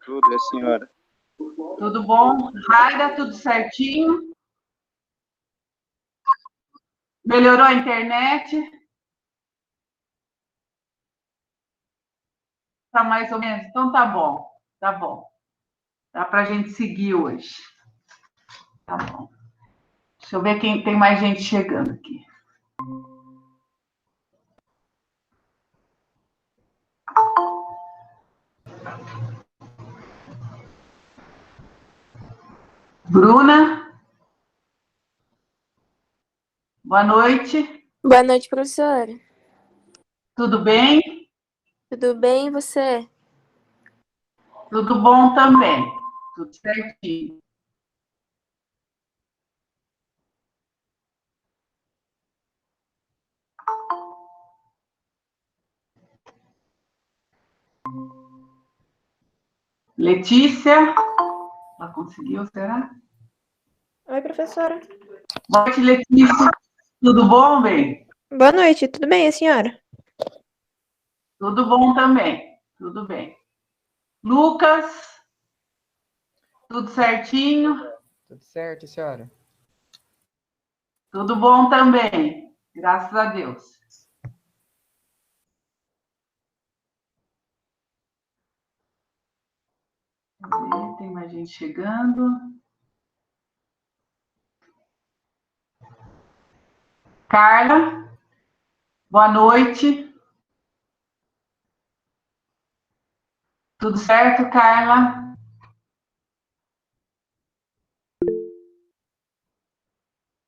Tudo, a senhora? Tudo bom? Raida, tudo certinho? Melhorou a internet? Tá mais ou menos? Então tá bom, tá bom. Dá pra gente seguir hoje. Tá bom. Deixa eu ver quem tem mais gente chegando aqui. Bruna? Boa noite. Boa noite, professora. Tudo bem? Tudo bem, e você? Tudo bom também. Tudo certinho. Letícia? Ela conseguiu, será? Oi, professora. Boa noite, Letícia. Tudo bom, bem? Boa noite, tudo bem, a senhora? Tudo bom também. Tudo bem. Lucas? Tudo certinho? Tudo certo, senhora? Tudo bom também. Graças a Deus. Tem mais gente chegando. Carla, boa noite. Tudo certo, Carla?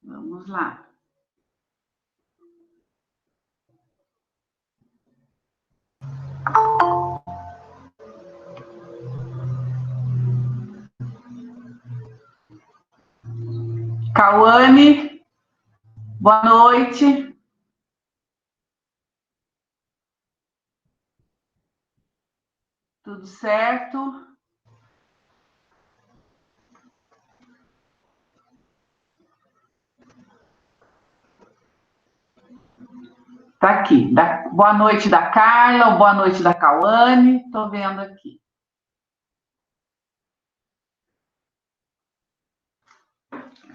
Vamos lá. Cauane, boa noite. Tudo certo? Tá aqui. Boa noite da Carla, boa noite da Cauane. Estou vendo aqui.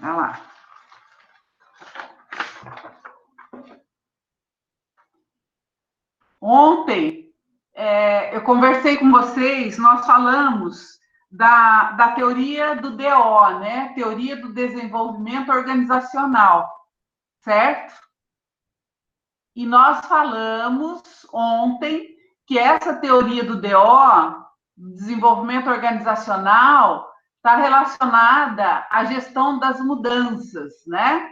Olha lá. Ontem, eu conversei com vocês, nós falamos da teoria do DO, né? Teoria do Desenvolvimento Organizacional, certo? E nós falamos ontem que essa teoria do DO, Desenvolvimento Organizacional, está relacionada à gestão das mudanças, né?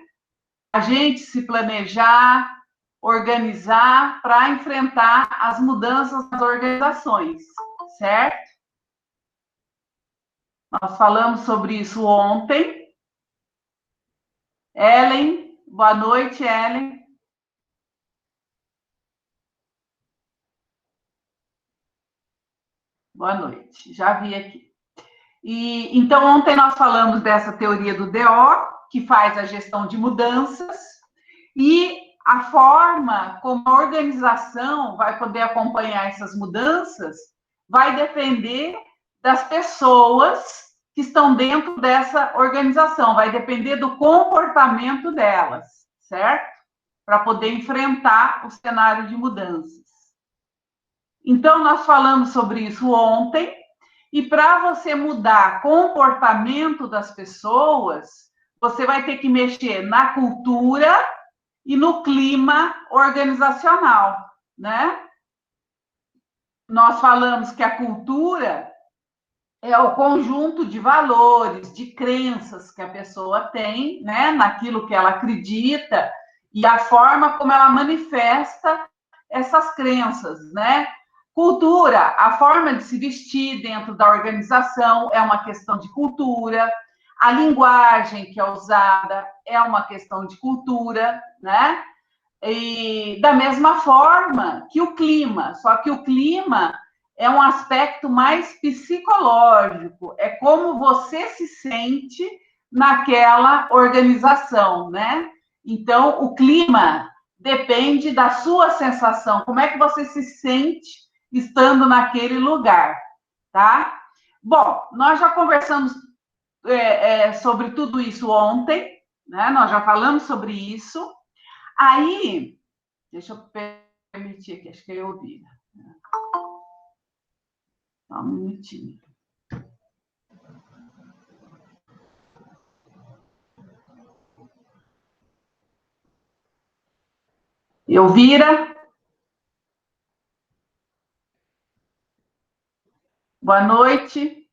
A gente se planejar, organizar para enfrentar as mudanças nas organizações, certo? Nós falamos sobre isso ontem. Ellen, boa noite, Ellen. Boa noite, já vi aqui. Então, ontem nós falamos dessa teoria do DO, que faz a gestão de mudanças, e a forma como a organização vai poder acompanhar essas mudanças vai depender das pessoas que estão dentro dessa organização, vai depender do comportamento delas, certo? Para poder enfrentar o cenário de mudanças. Então, nós falamos sobre isso ontem, e para você mudar comportamento das pessoas, você vai ter que mexer na cultura e no clima organizacional, né? Nós falamos que a cultura é o conjunto de valores, de crenças que a pessoa tem, né? Naquilo que ela acredita e a forma como ela manifesta essas crenças, né? Cultura, a forma de se vestir dentro da organização é uma questão de cultura. A linguagem que é usada é uma questão de cultura, né? E da mesma forma que o clima, só que o clima é um aspecto mais psicológico, é como você se sente naquela organização, né? Então, o clima depende da sua sensação, como é que você se sente estando naquele lugar. tá? Bom, nós já conversamos sobre tudo isso ontem, né? Nós já falamos sobre isso. Aí, deixa eu permitir aqui, acho que eu ouvi. Só um minutinho. Elvira? Boa noite.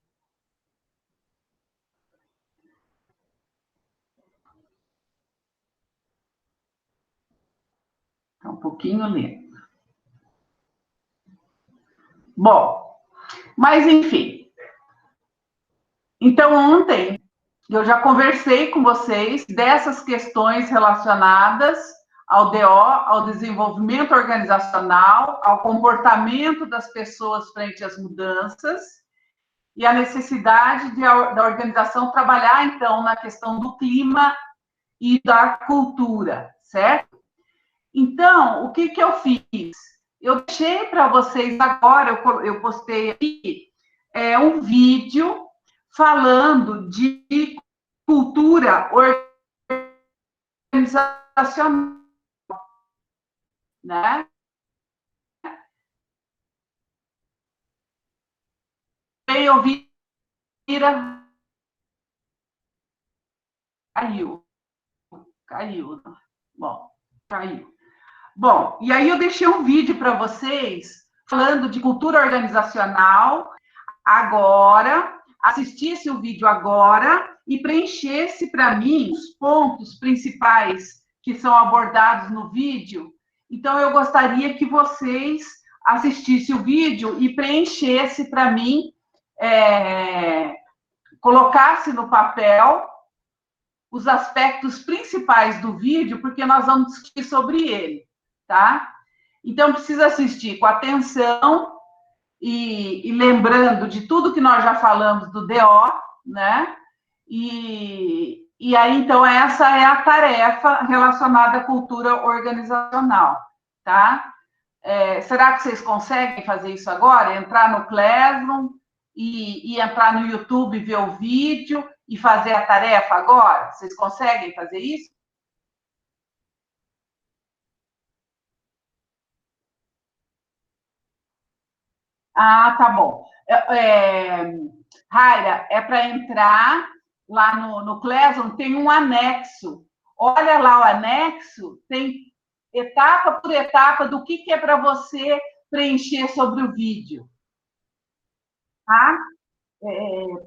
Está um pouquinho lento. Bom, mas enfim. Então, ontem eu já conversei com vocês dessas questões relacionadas ao DO, ao desenvolvimento organizacional, ao comportamento das pessoas frente às mudanças e a necessidade da organização trabalhar, então, na questão do clima e da cultura, certo? Então, o que eu fiz? Eu deixei para vocês agora, eu postei aqui, um vídeo falando de cultura organizacional, né? Eu vi, caiu. Bom, caiu. Bom, e aí eu deixei um vídeo para vocês falando de cultura organizacional agora, assistisse o vídeo agora e preenchesse para mim os pontos principais que são abordados no vídeo. Então, eu gostaria que vocês assistissem o vídeo e preenchesse para mim, colocasse no papel os aspectos principais do vídeo, porque nós vamos discutir sobre ele, tá? Então, precisa assistir com atenção e lembrando de tudo que nós já falamos do DO, né? E aí, então, essa é a tarefa relacionada à cultura organizacional, tá? Será que vocês conseguem fazer isso agora? Entrar no Classroom e entrar no YouTube, ver o vídeo e fazer a tarefa agora? Vocês conseguem fazer isso? Ah, tá bom. Raira, é para entrar lá no Classroom, tem um anexo. Olha lá o anexo, tem etapa por etapa do que é para você preencher sobre o vídeo. Tá?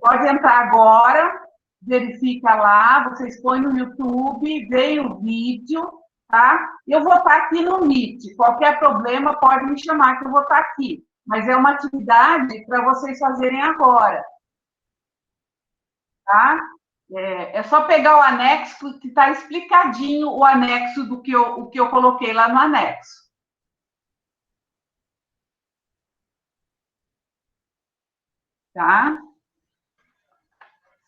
Pode entrar agora, verifica lá, vocês põem no YouTube, veem o vídeo, tá? Eu vou estar aqui no Meet. Qualquer problema pode me chamar que eu vou estar aqui. Mas é uma atividade para vocês fazerem agora, tá? É só pegar o anexo, que está explicadinho o anexo do que o que eu coloquei lá no anexo. Tá?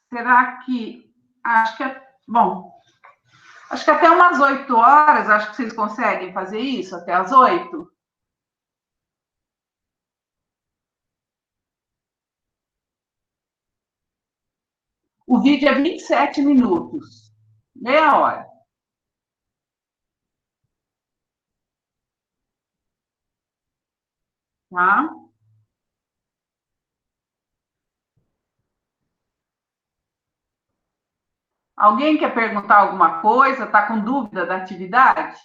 Será que... Acho que bom, acho que até umas 8 horas, acho que vocês conseguem fazer isso, até as 8. O vídeo é 27 minutos, meia hora. Tá? Alguém quer perguntar alguma coisa? Está com dúvida da atividade?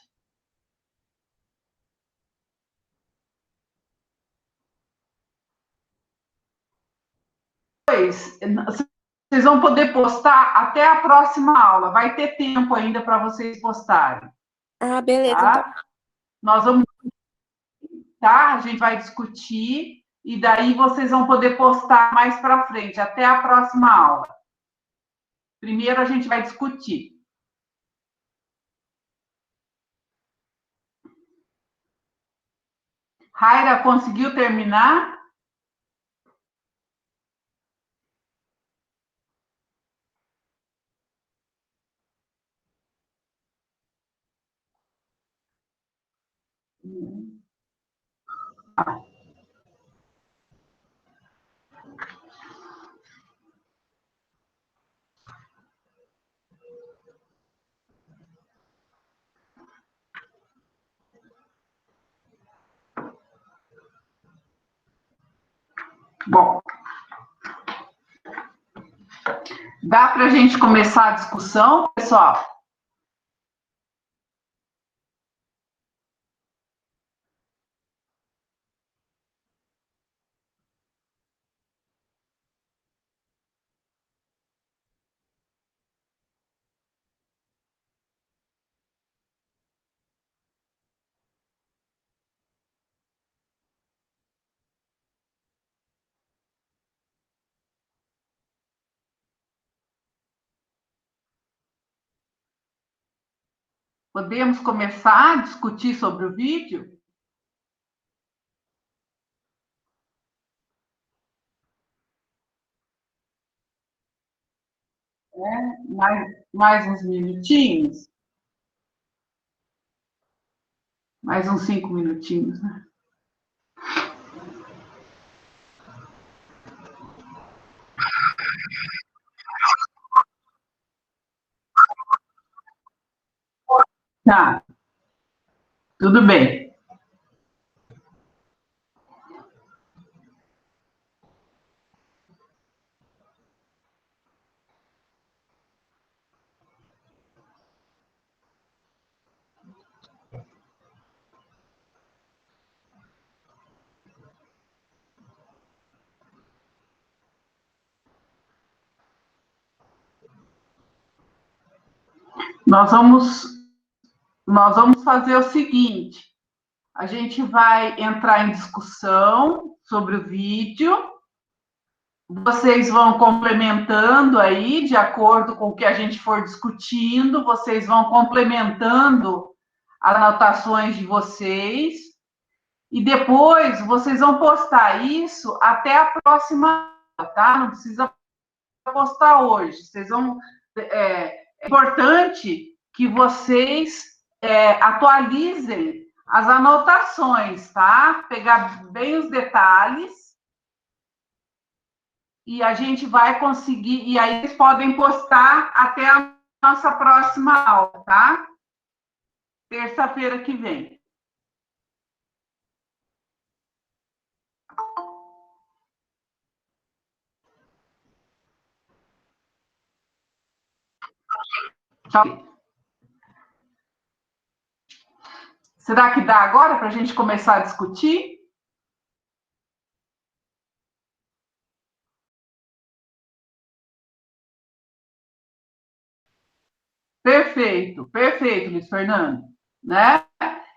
Pois, vocês vão poder postar até a próxima aula. Vai ter tempo ainda para vocês postarem. Ah, beleza, então. Tá? Nós vamos, tá? A gente vai discutir e daí vocês vão poder postar mais para frente, até a próxima aula. Primeiro a gente vai discutir. Raira, conseguiu terminar? Bom, dá para a gente começar a discussão, pessoal? Podemos começar a discutir sobre o vídeo? Mais uns minutinhos? Mais uns 5 minutinhos, né? Tá, tudo bem. Nós vamos fazer o seguinte: a gente vai entrar em discussão sobre o vídeo, vocês vão complementando aí, de acordo com o que a gente for discutindo, vocês vão complementando as anotações de vocês, e depois vocês vão postar isso até a próxima, tá? Não precisa postar hoje. Vocês vão... É importante que vocês atualizem as anotações, tá? Pegar bem os detalhes e a gente vai conseguir, e aí vocês podem postar até a nossa próxima aula, tá? Terça-feira que vem. Tchau. Será que dá agora para a gente começar a discutir? Perfeito, Luiz Fernando, né?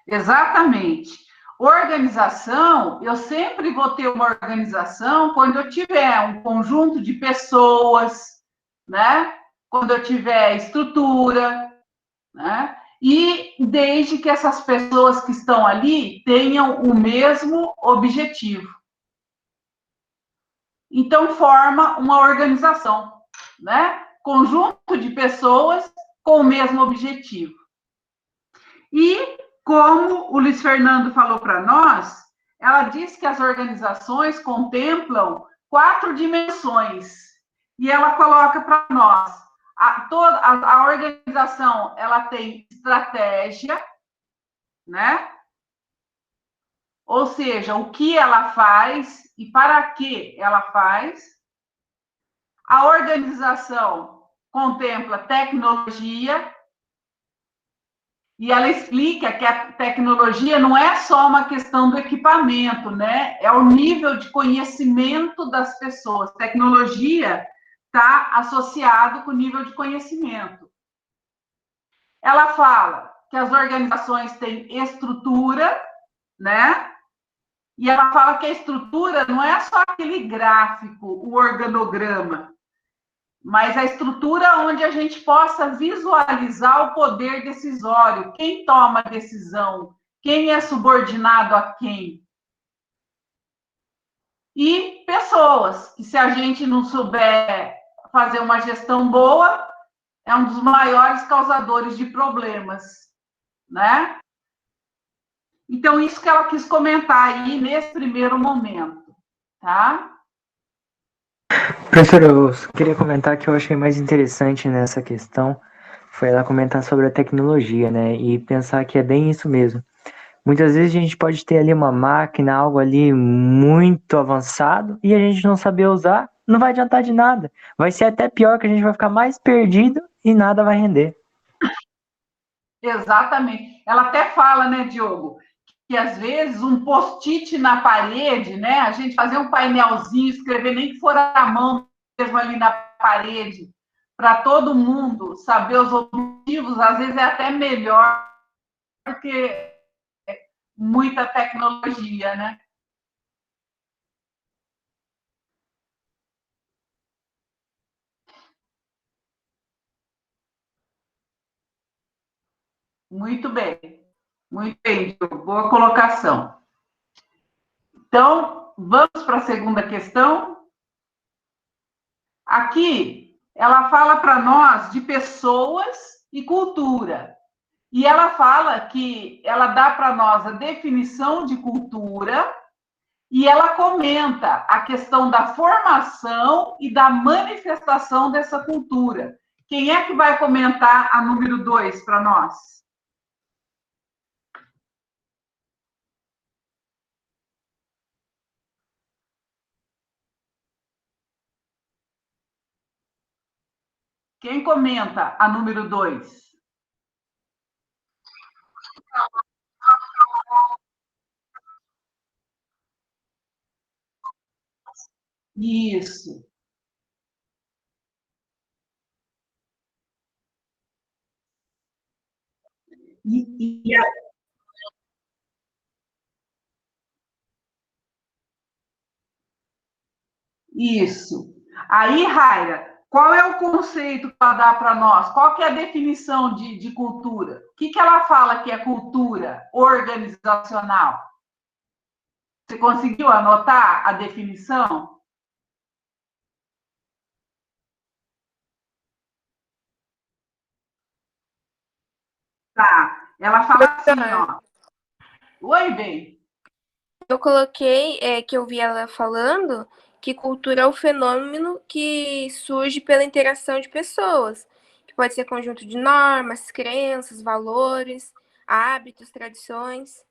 Exatamente. Organização, eu sempre vou ter uma organização quando eu tiver um conjunto de pessoas, né? Quando eu tiver estrutura, né? E desde que essas pessoas que estão ali tenham o mesmo objetivo. Então, forma uma organização, né? Conjunto de pessoas com o mesmo objetivo. E, como o Luiz Fernando falou para nós, ela diz que as organizações contemplam 4 dimensões. E ela coloca para nós, a organização, ela tem estratégia, né? Ou seja, o que ela faz e para que ela faz. A organização contempla tecnologia, e ela explica que a tecnologia não é só uma questão do equipamento, né? É o nível de conhecimento das pessoas. Tecnologia está associado com o nível de conhecimento. Ela fala que as organizações têm estrutura, né? E ela fala que a estrutura não é só aquele gráfico, o organograma, mas a estrutura onde a gente possa visualizar o poder decisório, quem toma a decisão, quem é subordinado a quem. E pessoas, que se a gente não souber fazer uma gestão boa, é um dos maiores causadores de problemas, né? Então, isso que ela quis comentar aí nesse primeiro momento, tá? Professora, eu queria comentar que eu achei mais interessante nessa questão foi ela comentar sobre a tecnologia, né? E pensar que é bem isso mesmo. Muitas vezes a gente pode ter ali uma máquina, algo ali muito avançado, e a gente não saber usar, não vai adiantar de nada. Vai ser até pior, que a gente vai ficar mais perdido e nada vai render. Exatamente. Ela até fala, né, Diogo, que às vezes um post-it na parede, né, a gente fazer um painelzinho, escrever nem que for a mão mesmo ali na parede, para todo mundo saber os objetivos, às vezes é até melhor do que muita tecnologia, né? Muito bem, Diogo, boa colocação. Então, vamos para a segunda questão. Aqui, ela fala para nós de pessoas e cultura. E ela fala que ela dá para nós a definição de cultura e ela comenta a questão da formação e da manifestação dessa cultura. Quem é que vai comentar a número 2 para nós? Quem comenta a número 2? Isso. E isso. Aí, Raira, qual é o conceito que ela dá para nós? Qual que é a definição de cultura? O que ela fala que é cultura organizacional? Você conseguiu anotar a definição? Tá. Ela fala assim, ó. Oi, bem. Eu coloquei que eu vi ela falando que cultura é o fenômeno que surge pela interação de pessoas, que pode ser conjunto de normas, crenças, valores, hábitos, tradições.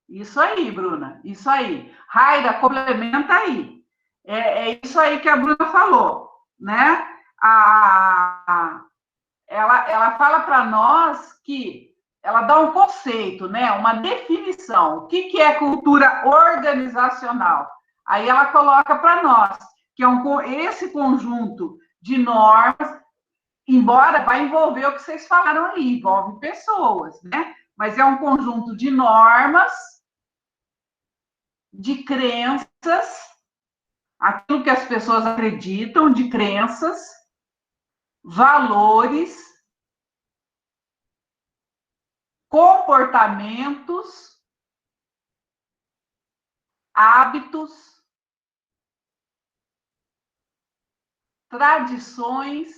Isso aí, Bruna. Isso aí. Raida, complementa aí. É isso aí que a Bruna falou, né? Ela fala para nós que ela dá um conceito, né? Uma definição. O que é cultura organizacional? Aí ela coloca para nós que é esse conjunto de normas, embora vai envolver o que vocês falaram aí, envolve pessoas, né? Mas é um conjunto de normas, de crenças, aquilo que as pessoas acreditam, de crenças, valores, comportamentos, hábitos, tradições,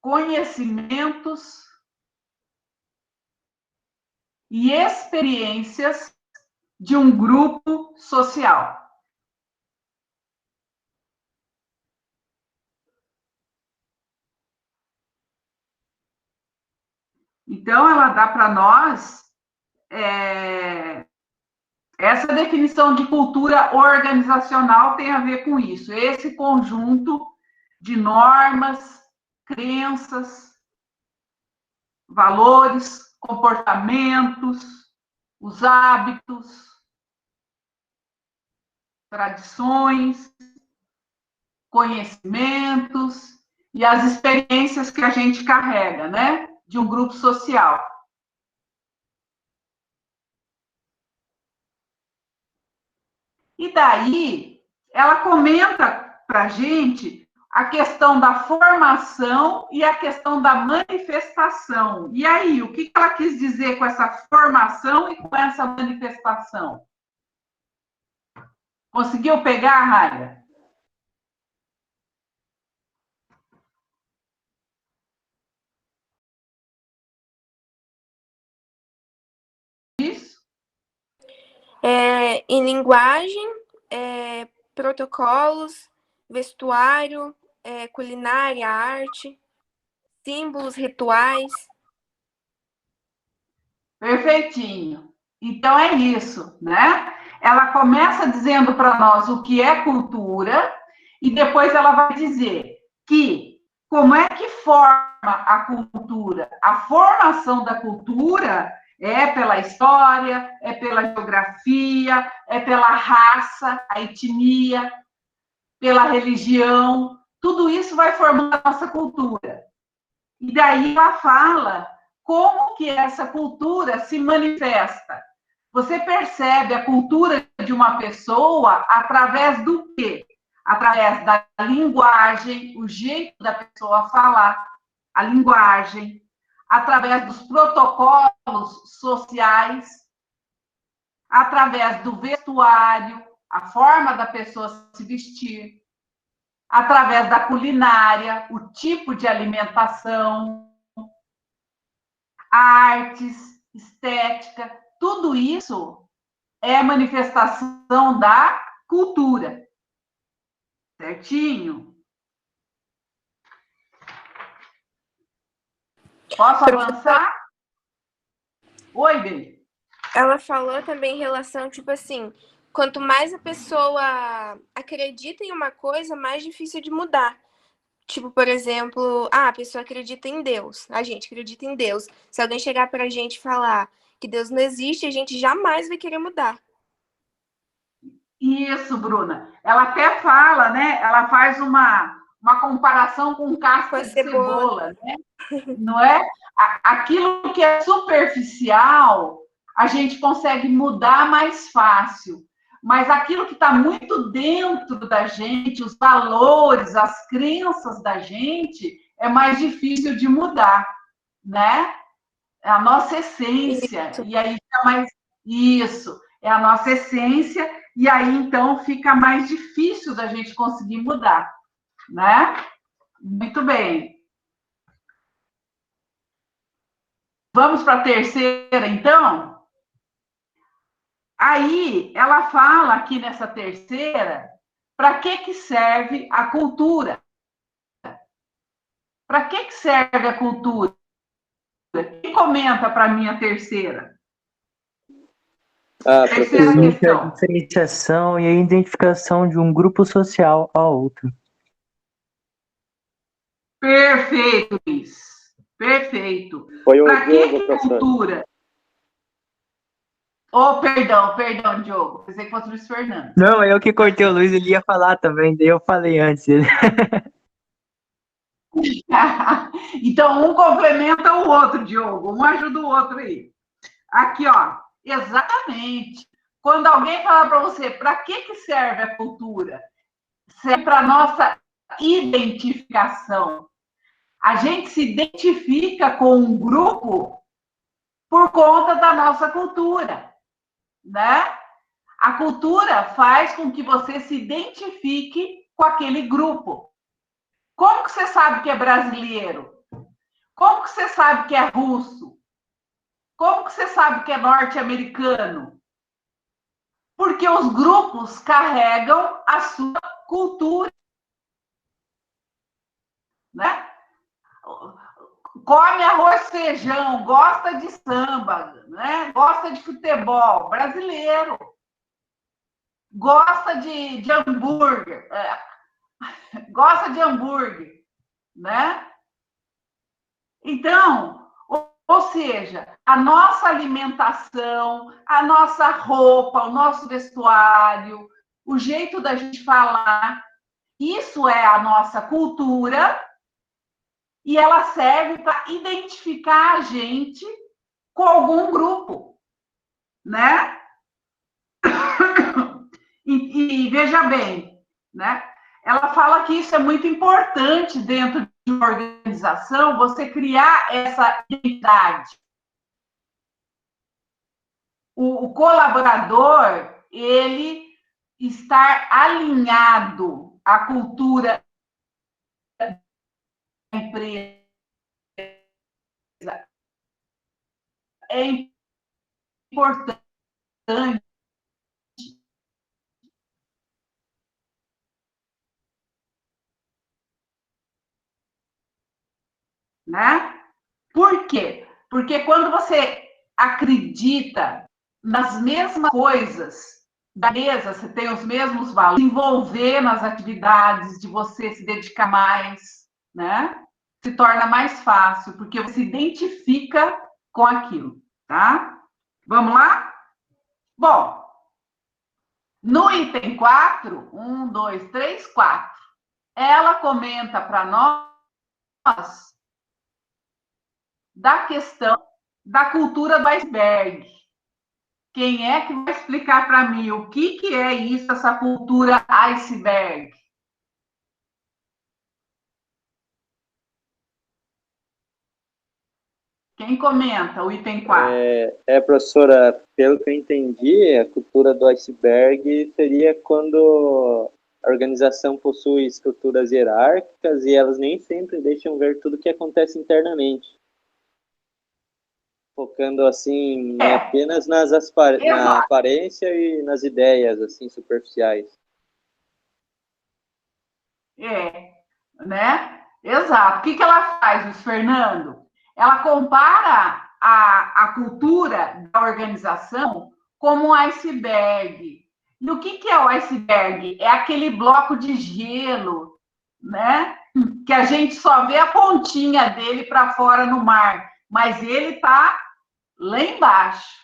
conhecimentos e experiências de um grupo social. Então, ela dá para nós essa definição de cultura organizacional tem a ver com isso, esse conjunto de normas, crenças, valores, comportamentos, os hábitos, tradições, conhecimentos e as experiências que a gente carrega, né, de um grupo social. E daí, ela comenta para a gente a questão da formação e a questão da manifestação. E aí, o que ela quis dizer com essa formação e com essa manifestação? Conseguiu pegar, Raia? Isso? Em linguagem, protocolos, vestuário, culinária, arte, símbolos, rituais. Perfeitinho. Então é isso, né? Ela começa dizendo para nós o que é cultura e depois ela vai dizer que como é que forma a cultura? A formação da cultura é pela história, é pela geografia, é pela raça, a etnia, pela religião. Tudo isso vai formando a nossa cultura. E daí ela fala como que essa cultura se manifesta. Você percebe a cultura de uma pessoa através do quê? Através da linguagem, o jeito da pessoa falar, a linguagem, através dos protocolos sociais, através do vestuário, a forma da pessoa se vestir, através da culinária, o tipo de alimentação, artes, estética, tudo isso é manifestação da cultura. Certinho? Posso avançar? Oi, Bê. Ela falou também em relação, tipo assim, quanto mais a pessoa acredita em uma coisa, mais difícil de mudar. Tipo, por exemplo, a pessoa acredita em Deus, a gente acredita em Deus. Se alguém chegar pra gente e falar que Deus não existe, a gente jamais vai querer mudar. Isso, Bruna. Ela até fala, né? Ela faz uma comparação com casca de cebola, né? Não é? Aquilo que é superficial, a gente consegue mudar mais fácil. Mas aquilo que está muito dentro da gente, os valores, as crenças da gente, é mais difícil de mudar, né? É a nossa essência. Isso. E aí fica mais. Isso, é a nossa essência, e aí então fica mais difícil da gente conseguir mudar, né? Muito bem. Vamos para a terceira, então? Aí, ela fala aqui nessa terceira, para que serve a cultura? Para que serve a cultura? Quem comenta para mim a terceira? Terceira Permite a questão. diferenciação e a identificação de um grupo social ao outro. Perfeito, Luiz. Perfeito. Foi o Para Diogo, que professor. cultura? Oh, perdão, Diogo. Pensei que fosse o Luiz Fernando. Não, eu que cortei o Luiz, ele ia falar também, daí eu falei antes. Então, um complementa o outro, Diogo. Um ajuda o outro aí. Aqui, ó. Exatamente. Quando alguém fala para você, para que serve a cultura? Serve para nossa identificação. A gente se identifica com um grupo por conta da nossa cultura, né? A cultura faz com que você se identifique com aquele grupo. Como que você sabe que é brasileiro? Como que você sabe que é russo? Como que você sabe que é norte-americano? Porque os grupos carregam a sua cultura, né? Come arroz, feijão, gosta de samba, né? Gosta de futebol, brasileiro. Gosta de hambúrguer, gosta de hambúrguer, né? Então, ou seja, a nossa alimentação, a nossa roupa, o nosso vestuário, o jeito da gente falar, isso é a nossa cultura e ela serve para identificar a gente com algum grupo, né? E veja bem, né? Ela fala que isso é muito importante dentro de uma organização, você criar essa identidade. O colaborador, ele estar alinhado à cultura da empresa é importante. Né? Por quê? Porque quando você acredita nas mesmas coisas da mesa, você tem os mesmos valores, envolver nas atividades, de você se dedicar mais, né? Se torna mais fácil, porque você se identifica com aquilo, tá? Vamos lá? Bom, no item 4, 1, 2, 3, 4, ela comenta para nós da questão da cultura do iceberg. Quem é que vai explicar para mim o que é isso, essa cultura iceberg? Quem comenta o item 4? Professora, pelo que eu entendi, a cultura do iceberg seria quando a organização possui estruturas hierárquicas e elas nem sempre deixam ver tudo o que acontece internamente. Focando, assim, apenas na aparência e nas ideias, assim, superficiais. Né? Exato. O que ela faz, Luiz Fernando? Ela compara a cultura da organização como um iceberg. E o que é o iceberg? É aquele bloco de gelo, né? Que a gente só vê a pontinha dele para fora no mar, mas ele está lá embaixo,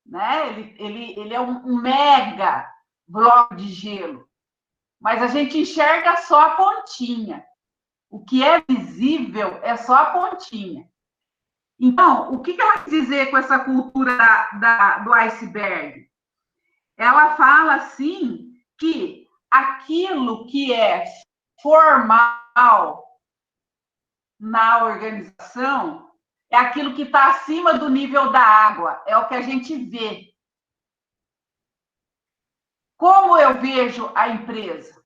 né? Ele é um mega bloco de gelo, mas a gente enxerga só a pontinha. O que é visível é só a pontinha. Então, o que ela quer dizer com essa cultura do iceberg? Ela fala, assim, que aquilo que é formal na organização é aquilo que está acima do nível da água, é o que a gente vê. Como eu vejo a empresa?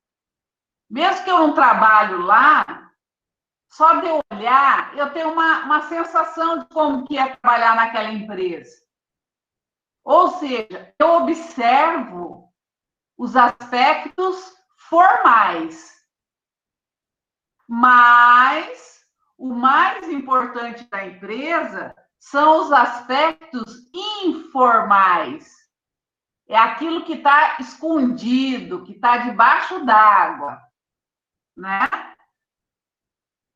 Mesmo que eu não trabalho lá, só de eu olhar, eu tenho uma sensação de como que é trabalhar naquela empresa. Ou seja, eu observo os aspectos formais, mas o mais importante da empresa são os aspectos informais. É aquilo que está escondido, que está debaixo d'água, né?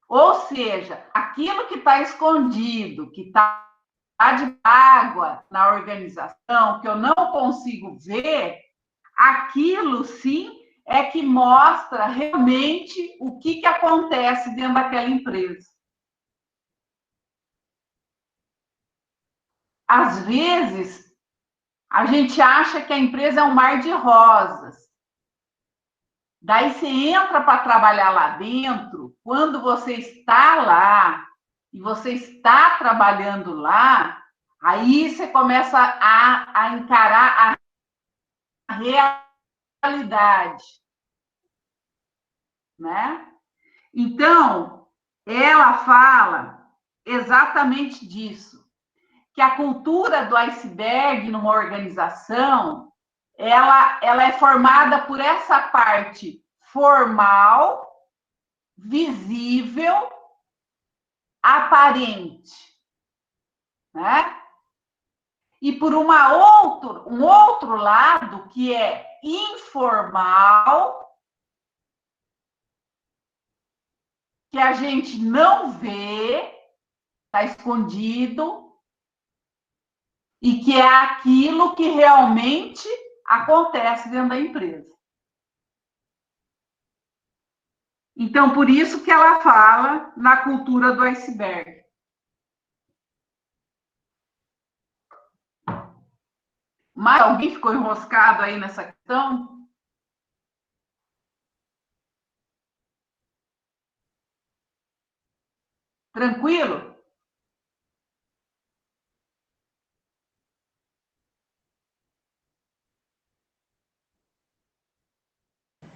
Ou seja, aquilo que está escondido, que está de água na organização, que eu não consigo ver, aquilo sim é que mostra realmente o que acontece dentro daquela empresa. Às vezes, a gente acha que a empresa é um mar de rosas. Daí você entra para trabalhar lá dentro, quando você está lá e você está trabalhando lá, aí você começa a encarar a realidade, né? Então, ela fala exatamente disso, que a cultura do iceberg numa organização, ela é formada por essa parte formal, visível, aparente, né? E por um outro lado, que é informal, que a gente não vê, está escondido, e que é aquilo que realmente acontece dentro da empresa. Então, por isso que ela fala na cultura do iceberg. Mas alguém ficou enroscado aí nessa questão? Tranquilo?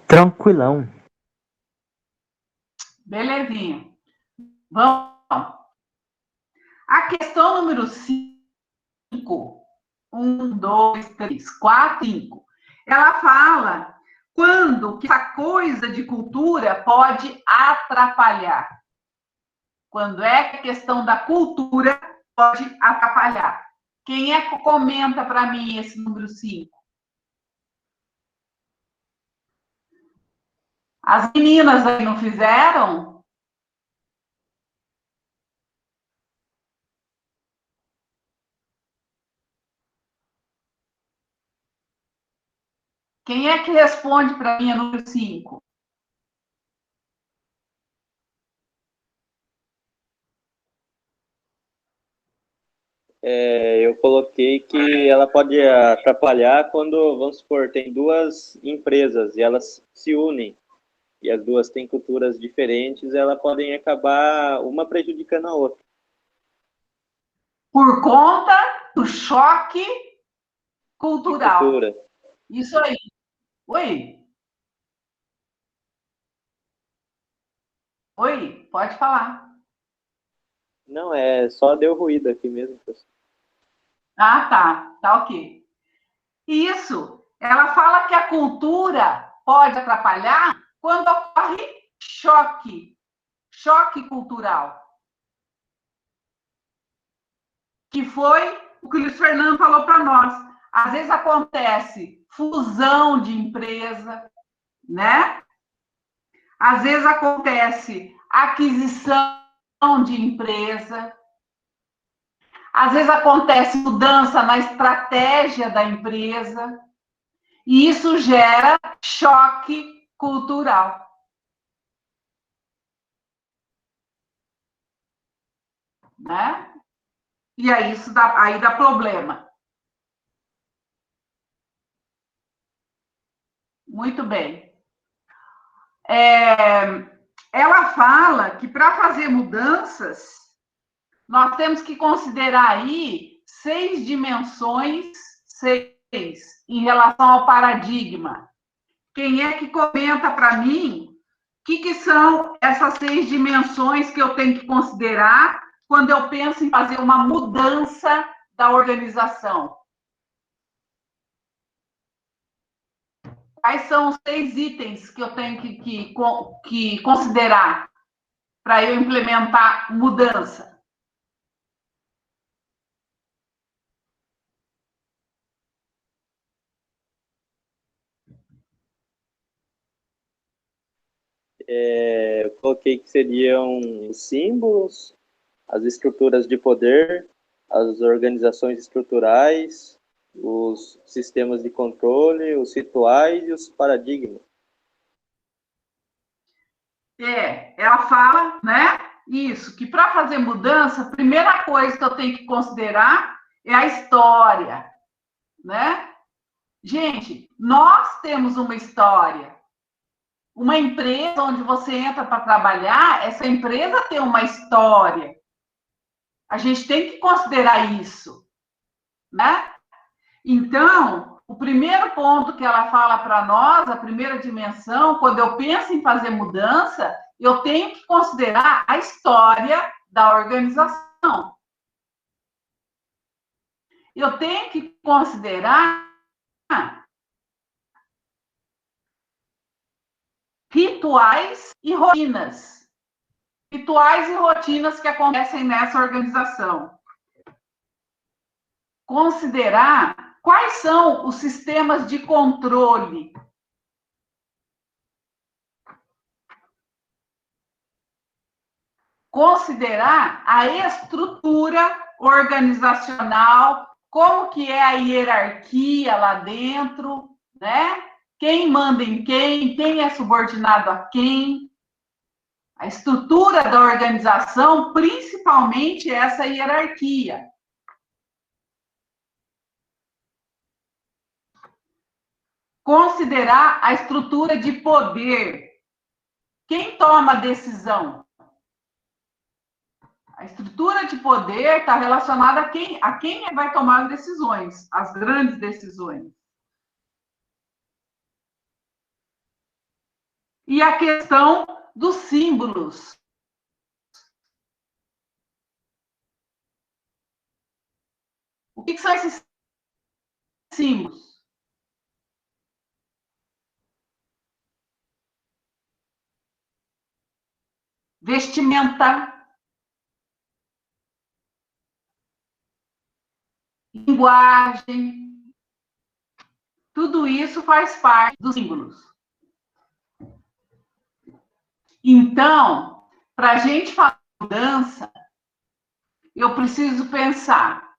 Tranquilão. Belezinha. Vamos. A questão número 5. 1, 2, 3, 4, 5. Ela fala quando que essa coisa de cultura pode atrapalhar. Quando é a questão da cultura pode atrapalhar. Quem é que comenta para mim esse número 5? As meninas aí não fizeram? Quem é que responde para mim a número 5? Eu coloquei que ela pode atrapalhar quando, vamos supor, tem duas empresas e elas se unem e as duas têm culturas diferentes, elas podem acabar uma prejudicando a outra. Por conta do choque cultural. Cultura. Isso aí. Oi? Oi? Pode falar. Não, só deu ruído aqui mesmo, professor. Ah, tá. Tá ok. Isso. Ela fala que a cultura pode atrapalhar quando ocorre choque. Choque cultural. Que foi o que o Luiz Fernando falou para nós. Às vezes acontece fusão de empresa, né? Às vezes acontece aquisição de empresa. Às vezes acontece mudança na estratégia da empresa. E isso gera choque cultural. Né? E aí isso dá problema. Muito bem. Ela fala que para fazer mudanças, nós temos que considerar aí 6 dimensões, 6, em relação ao paradigma. Quem é que comenta para mim o que são essas 6 dimensões que eu tenho que considerar quando eu penso em fazer uma mudança da organização? Quais são os 6 itens que eu tenho que considerar para eu implementar mudança? Eu coloquei que seriam os símbolos, as estruturas de poder, as organizações estruturais, os sistemas de controle, os rituais e os paradigmas. Ela fala, né? Isso, que para fazer mudança, a primeira coisa que eu tenho que considerar é a história, né? Gente, nós temos uma história. Uma empresa onde você entra para trabalhar, essa empresa tem uma história. A gente tem que considerar isso, né? Então, o primeiro ponto que ela fala para nós, a primeira dimensão, quando eu penso em fazer mudança, eu tenho que considerar a história da organização. Eu tenho que considerar rituais e rotinas. Rituais e rotinas que acontecem nessa organização. Considerar quais são os sistemas de controle. Considerar a estrutura organizacional, como que é a hierarquia lá dentro, né? Quem manda em quem é subordinado a quem. A estrutura da organização, principalmente essa hierarquia. Considerar a estrutura de poder. Quem toma a decisão? A estrutura de poder está relacionada a quem vai tomar decisões, as grandes decisões. E a questão dos símbolos. O que são esses símbolos? Vestimenta, linguagem, tudo isso faz parte dos símbolos. Então, para a gente falar de mudança, eu preciso pensar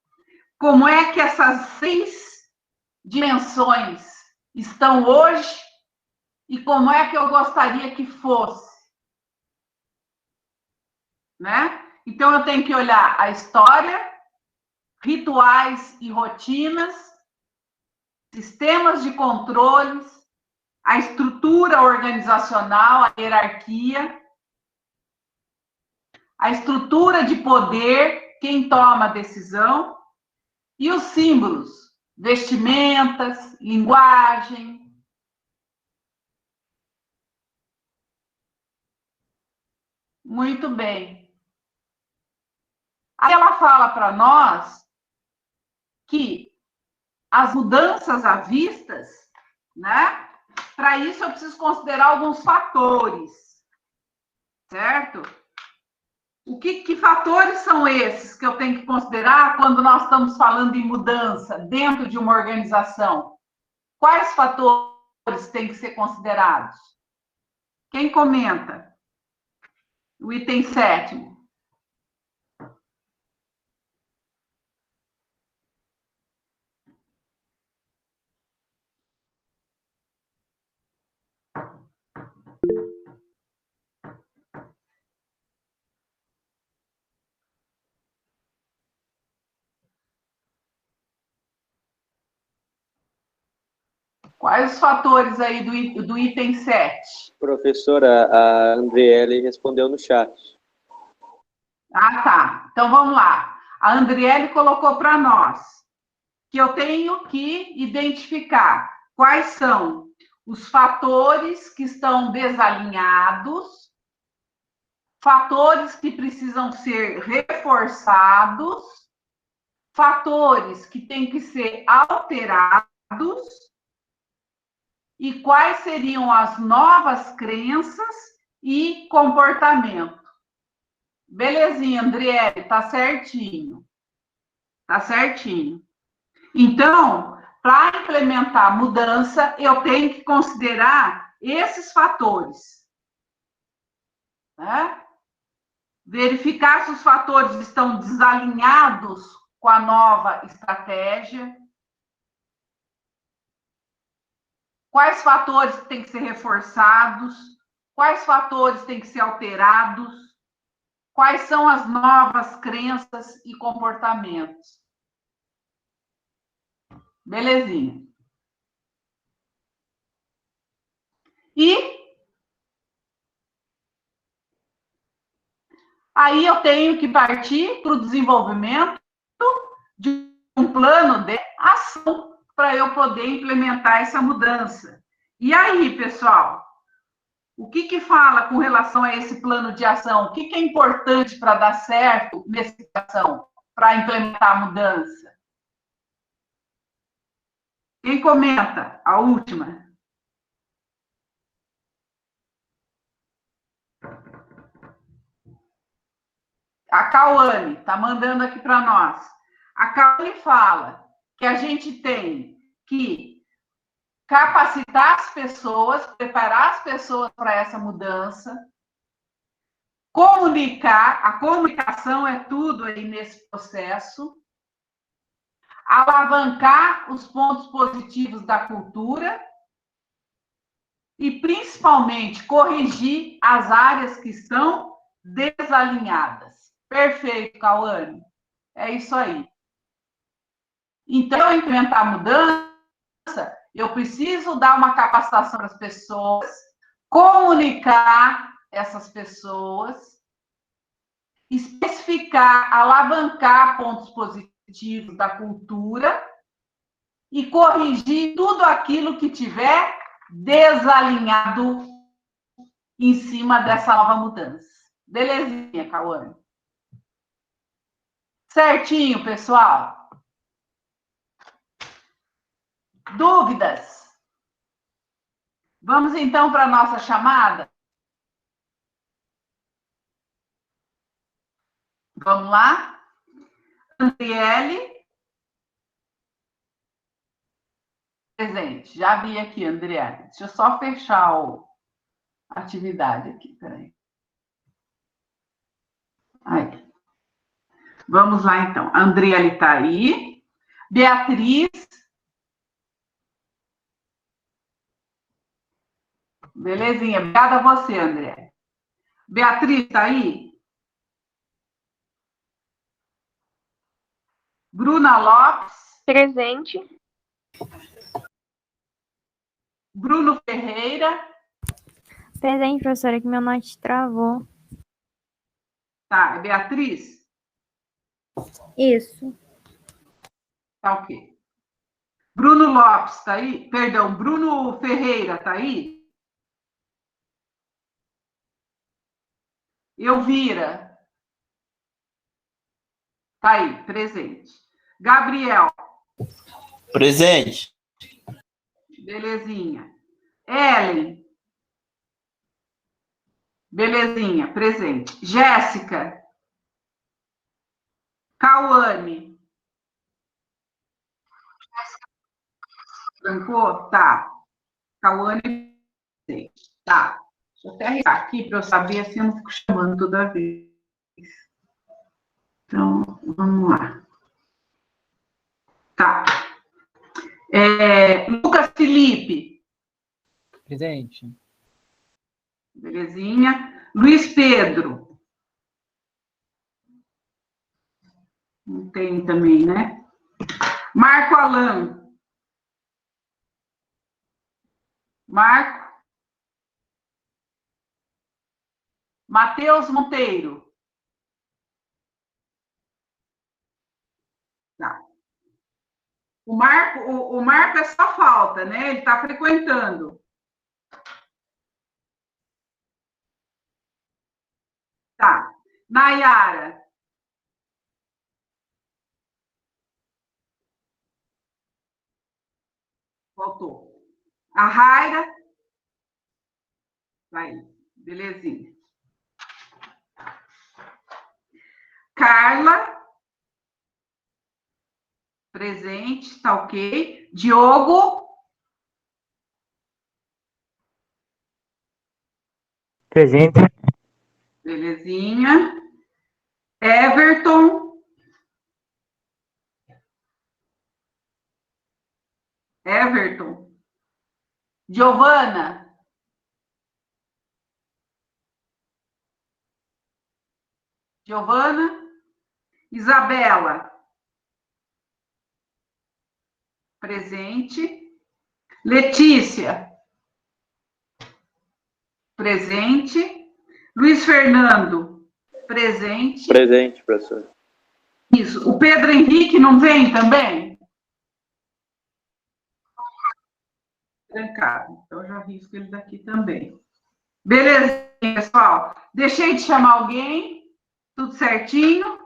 como é que essas 6 dimensões estão hoje e como é que eu gostaria que fosse, né? Então, eu tenho que olhar a história, rituais e rotinas, sistemas de controles, a estrutura organizacional, a hierarquia, a estrutura de poder, quem toma a decisão, e os símbolos, vestimentas, linguagem. Muito bem. Aí ela fala para nós que as mudanças à vistas, né? Para isso eu preciso considerar alguns fatores, certo? Que fatores são esses que eu tenho que considerar quando nós estamos falando em mudança dentro de uma organização? Quais fatores têm que ser considerados? Quem comenta? O item 7º. Quais os fatores aí do item 7? Professora, a Andriele respondeu no chat. Ah, tá. Então, vamos lá. A Andriele colocou para nós que eu tenho que identificar quais são os fatores que estão desalinhados, fatores que precisam ser reforçados, fatores que têm que ser alterados e quais seriam as novas crenças e comportamento. Belezinha, Andriele, tá certinho. Tá certinho. Então, para implementar a mudança, eu tenho que considerar esses fatores, né? Verificar se os fatores estão desalinhados com a nova estratégia. Quais fatores têm que ser reforçados? Quais fatores têm que ser alterados? Quais são as novas crenças e comportamentos? Belezinha. E aí eu tenho que partir para o desenvolvimento de um plano de ação para eu poder implementar essa mudança. E aí, pessoal, o que fala com relação a esse plano de ação? O que é importante para dar certo nessa ação, para implementar a mudança? Quem comenta? A última. A Cauane está mandando aqui para nós. A Cauane fala que a gente tem que capacitar as pessoas, preparar as pessoas para essa mudança, comunicar, a comunicação é tudo aí nesse processo, alavancar os pontos positivos da cultura e, principalmente, corrigir as áreas que estão desalinhadas. Perfeito, Cauane. É isso aí. Então, implementar a mudança, eu preciso dar uma capacitação para as pessoas, comunicar essas pessoas, especificar, alavancar pontos positivos da cultura e corrigir tudo aquilo que tiver desalinhado em cima dessa nova mudança. Belezinha, Cauane? Certinho, pessoal? Dúvidas? Vamos então para a nossa chamada? Vamos lá? Andriele, Presente. Já vi aqui, Andréane. Deixa eu só fechar a atividade aqui, peraí. Aí. Vamos lá, então. A Andréane está aí. Beatriz. Belezinha. Obrigada a você, André. Beatriz, está aí? Bruna Lopes. Presente. Bruno Ferreira. Presente, professora, que meu note travou. Tá, é Beatriz? Isso. Tá ok. Bruno Lopes, tá aí? Perdão, Bruno Ferreira, tá aí? Elvira. Tá aí, presente. Gabriel. Presente. Belezinha. Ellen. Belezinha, presente. Jéssica. Cauane. Trancou? Tá. Cauane, presente. Tá. Deixa eu até arriscar aqui para eu saber, assim eu não fico chamando toda vez. Então, vamos lá. Tá. Lucas Felipe. Presente. Belezinha. Luiz Pedro. Não tem também, né? Marco Alan. Marco. Matheus Monteiro. Tá. O Marco é só falta, né? Ele está frequentando. Tá. Nayara. Faltou. A Raira. Vai. Belezinha. Carla. Presente, tá ok. Diogo. Presente. Belezinha. Everton. Everton. Giovana. Giovana. Isabela. Presente. Letícia. Presente. Luiz Fernando. Presente. Presente, professor. Isso. O Pedro Henrique não vem também? Trancado. Então, eu já risco ele daqui também. Beleza, pessoal. Deixei de chamar alguém? Tudo certinho?